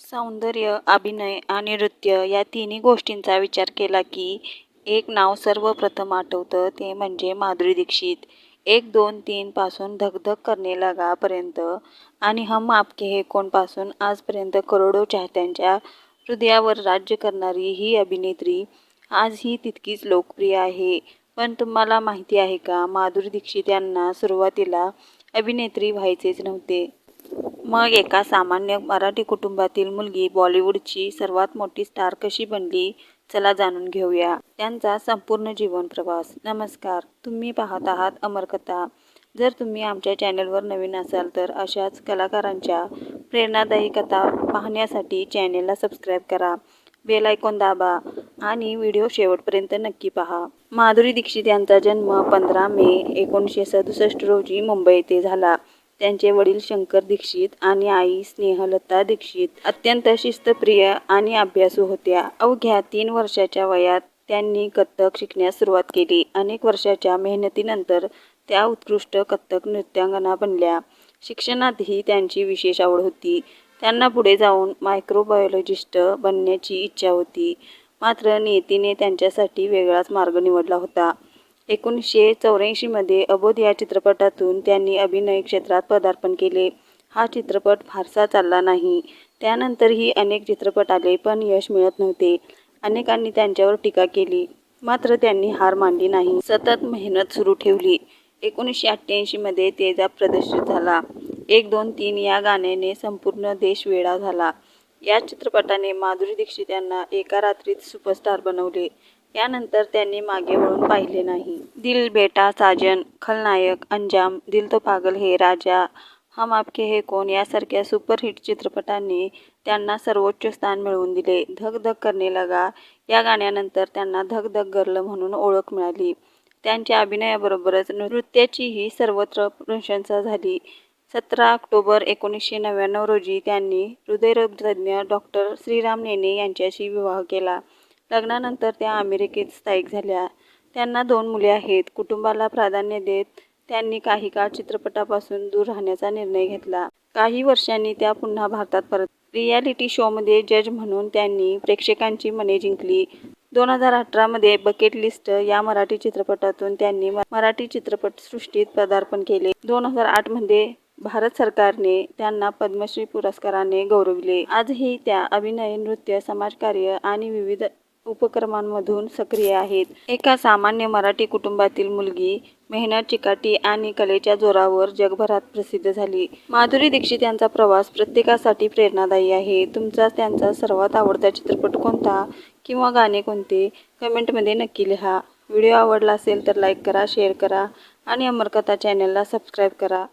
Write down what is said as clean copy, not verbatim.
सौंदर्य, अभिनय आणि नृत्य या तिन्ही गोष्टींचा विचार केला की एक नाव सर्वप्रथम आठवतं ते म्हणजे माधुरी दीक्षित. 1, 2, 3 पासून धक धक करने लगा पर्यंत आणि हम आपके है कौन पासून आजपर्यंत करोडो चाहत्यांच्या हृदयावर राज्य करणारी ही अभिनेत्री आजही तितकीच लोकप्रिय आहे. पण तुम्हाला माहिती आहे का, माधुरी दीक्षित यांना सुरुवातीला अभिनेत्री व्हायचेच नव्हते. मग एका सामान्य मराठी कुटुंबातील मुलगी बॉलिवूडची सर्वात मोठी स्टार कशी बनली? चला जाणून घेऊया त्यांचा संपूर्ण जीवन प्रवास. नमस्कार, तुम्ही पाहत आहात अमरकथा. जर तुम्ही आमच्या चॅनलवर नवीन असाल तर अशाच कलाकारांच्या प्रेरणादायी कथा पाहण्यासाठी चॅनेलला सबस्क्राईब करा, बेल आयकॉन दाबा आणि व्हिडिओ शेवटपर्यंत नक्की पहा. माधुरी दीक्षित यांचा जन्म 15 मे 1967 रोजी मुंबई येथे झाला. त्यांचे वडील शंकर दीक्षित आणि आई स्नेहलता दीक्षित अत्यंत शिस्तप्रिय आणि अभ्यासू होत्या. अवघ्या 3 वर्षाच्या वयात त्यांनी कथ्थक शिकण्यास सुरुवात केली. अनेक वर्षाच्या मेहनतीनंतर त्या उत्कृष्ट कथ्थक नृत्यांगना बनल्या. शिक्षणातही त्यांची विशेष आवड होती. त्यांना पुढे जाऊन मायक्रोबायोलॉजिस्ट बनण्याची इच्छा होती. मात्र नियतीने त्यांच्यासाठी वेगळाच मार्ग निवडला होता. 1984 मध्ये अबोध या चित्रपटातून त्यांनी अभिनय क्षेत्रात पदार्पण केले. हा चित्रपट फारसा चालला नाही. त्यानंतरही अनेक चित्रपट आले पण यश मिळत नव्हते. अनेकांनी त्यांच्यावर टीका केली, मात्र त्यांनी हार मानली नाही. सतत मेहनत सुरू ठेवली. 1988 मध्ये तेजाब प्रदर्शित झाला. 1, 2, 3 या गाण्याने संपूर्ण देश वेडा झाला. या चित्रपटाने माधुरी दीक्षित यांना एका रात्रीत सुपरस्टार बनवले. यानंतर त्यांनी मागे वळून पाहिले नाही. दिल बेटा साजन, खलनायक, अंजाम, दिल तो पागल है, राजा, हम आपके है कौन यासारख्या सुपरहिट चित्रपटांनी त्यांना सर्वोच्च स्थान मिळवून दिले. धक धक करने लगा या गाण्यानंतर त्यांना धक धक गर्ल म्हणून ओळख मिळाली. त्यांच्या अभिनयाबरोबरच नृत्याचीही सर्वत्र प्रशंसा झाली. 17 ऑक्टोबर 1999 रोजी त्यांनी हृदयरोगतज्ञ डॉ. श्रीराम नेने यांच्याशी विवाह केला. लग्नानंतर त्या अमेरिकेत स्थायिक झाल्या. त्यांना 2 मुले आहेत. कुटुंबाला प्राधान्य देत त्यांनी काही काळ चित्रपटापासून दूर राहण्याचा निर्णय घेतला. काही वर्षांनी त्या पुन्हा भारतात परतल्या. रियालिटी शोमध्ये जज म्हणून त्यांनी प्रेक्षकांची मने जिंकली. 2018 मध्ये बकेट लिस्ट या मराठी चित्रपटातून त्यांनी मराठी चित्रपटसृष्टीत पदार्पण केले. 2008 मध्ये भारत सरकारने त्यांना पद्मश्री पुरस्काराने गौरविले. आजही त्या अभिनय, नृत्य, समाजकार्य आणि विविध उपक्रमांमधून सक्रिय आहेत. एका सामान्य मराठी कुटुंबातील मुलगी मेहनत, चिकाटी आणि कलेच्या जोरावर जगभरात प्रसिद्ध झाली. माधुरी दीक्षित यांचा प्रवास प्रत्येकासाठी प्रेरणादायी आहे. तुमचा त्यांचा सर्वात आवडता चित्रपट कोणता किंवा गाणे कोणते? कमेंटमध्ये नक्की लिहा. व्हिडिओ आवडला असेल तर लाईक करा, शेअर करा आणि अमरकथा चॅनलला सबस्क्राईब करा.